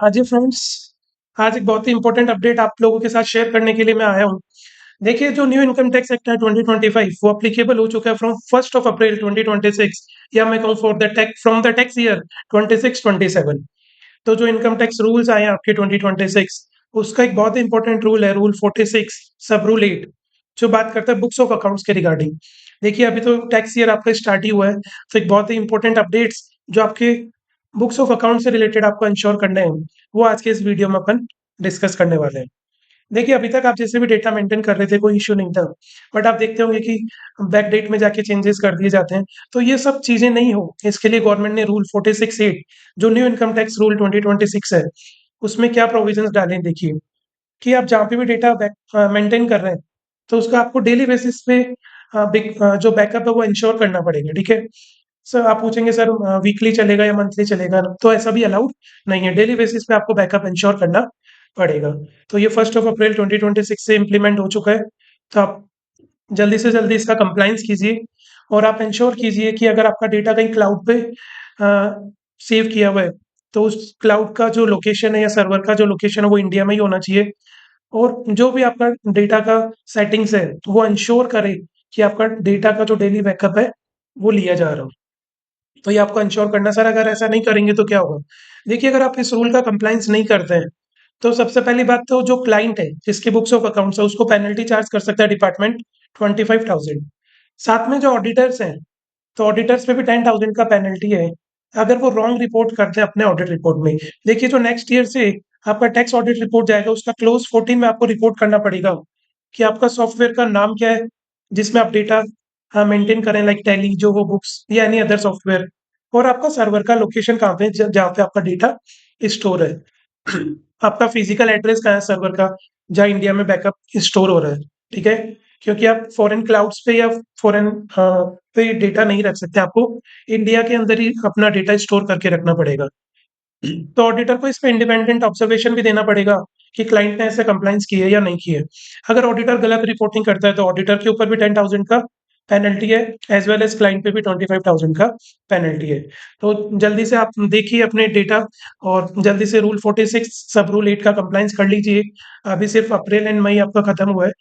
हाँ जी फ्रेंड्स, आज एक बहुत ही इम्पोर्टेंट अपडेट आप लोगों के साथ शेयर करने के लिए मैं आया हूँ। देखिए जो न्यू इनकम टैक्स एक्ट है 2025 वो एप्लीकेबल हो चुका है फ्रॉम 1st ऑफ अप्रैल 2026 या मैं कहूँ for the tax from the tax year 26-27। तो जो इनकम टैक्स रूल्स आए हैं आपके 2026 उसका एक बहुत ही इंपॉर्टेंट रूल है रूल 46 सब रूल 8 जो बात करता है बुक्स ऑफ अकाउंट्स के रिगार्डिंग। देखिए अभी तो टैक्स ईयर आपका स्टार्ट ही हुआ है, तो एक बहुत ही इंपॉर्टेंट अपडेट्स जो आपके बुक्स ऑफ अकाउंट से रिलेटेड आपको इंश्योर करने हैं वो आज के इस वीडियो में अपन डिस्कस करने वाले हैं। देखिए अभी तक आप जैसे भी डेटा मेंटेन कर रहे थे कोई इश्यू नहीं था, बट आप देखते होंगे कि बैक डेट में जाके चेंजेस कर दिए जाते हैं। तो ये सब चीजें नहीं हो, इसके लिए गवर्नमेंट ने रूल 46(8) जो न्यू इनकम टैक्स रूल 2026 है उसमें क्या प्रोविजंस डाले हैं देखिए कि आप जहाँ पे भी डेटा मेंटेन कर रहे हैं तो उसका आपको डेली बेसिस पे जो बैकअप है वो इंश्योर करना पड़ेगा। ठीक है सर, आप पूछेंगे सर वीकली चलेगा या मंथली चलेगा, तो ऐसा भी अलाउड नहीं है, डेली बेसिस पे आपको बैकअप इंश्योर करना पड़ेगा। तो ये 1 अप्रैल 2026 से इम्प्लीमेंट हो चुका है। तो आप जल्दी से जल्दी इसका कंप्लाइंस कीजिए और आप इंश्योर कीजिए कि अगर आपका डेटा कहीं क्लाउड पे सेव किया हुआ है तो उस क्लाउड का जो लोकेशन है या सर्वर का जो लोकेशन है वो इंडिया में ही होना चाहिए। और जो भी आपका डेटा का सेटिंग्स है तो वो इंश्योर करे कि आपका डेटा का जो डेली बैकअप है वो लिया जा रहा हो। तो ये आपको इंश्योर करना सर, अगर ऐसा नहीं करेंगे तो क्या होगा? देखिए अगर आप इस रूल का कंप्लायंस नहीं करते हैं, तो सबसे पहली बात तो जो क्लाइंट है, जिसके बुक्स ऑफ अकाउंट्स है, उसको पेनल्टी चार्ज कर सकता है डिपार्टमेंट 25,000। साथ में जो ऑडिटर्स हैं, तो ऑडिटर्स पे भी 10,000 का पेनल्टी है, अगर वो रॉन्ग रिपोर्ट करते हैं अपने ऑडिट रिपोर्ट में। देखिए जो नेक्स्ट ईयर से आपका टैक्स ऑडिट रिपोर्ट जाएगा, उसका क्लोज़ 14 में आपको रिपोर्ट करना पड़ेगा कि आपका सॉफ्टवेयर का नाम क्या है, जिसमें आप डेटा मेंटेन करें, लाइक टैली जो हो बुक्स या एनी अदर सॉफ्टवेयर, और आपका सर्वर का लोकेशन कहाँ पे है, जहाँ पे आपका डेटा स्टोर है। आपका फिजिकल एड्रेस कहाँ है सर्वर का, जहाँ इंडिया में बैकअप स्टोर हो रहा है। ठीक है? क्योंकि आप फॉरेन क्लाउड्स पे या फॉरेन पे डेटा नहीं रख सकते, आपको इंडिया के अंदर ही अपना डेटा स्टोर करके रखना पड़ेगा। तो ऑडिटर को इस पे इंडिपेंडेंट ऑब्जर्वेशन भी देना पड़ेगा कि क्लाइंट ने ऐसे कंप्लायंस की है या नहीं की है। अगर ऑडिटर गलत रिपोर्टिंग करता है तो ऑडिटर के ऊपर भी 10,000 का पेनल्टी है, एज वेल एज क्लाइंट पे भी 25,000 का पेनल्टी है। तो जल्दी से आप देखिए अपने डेटा और जल्दी से रूल 46 सब रूल 8 का कंप्लायंस कर लीजिए। अभी सिर्फ अप्रैल एंड मई आपका खत्म हुआ है,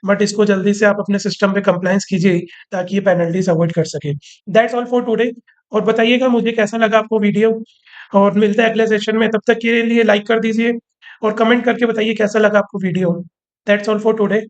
बट इसको जल्दी से आप अपने सिस्टम पे कंप्लायंस कीजिए ताकि ये पेनल्टीज अवॉइड कर सके। That's all for today. और बताइएगा मुझे कैसा लगा आपको वीडियो, और मिलते हैं अगले सेशन में। तब तक के लिए लाइक कर दीजिए और कमेंट करके बताइए कैसा लगा आपको video. That's all for today.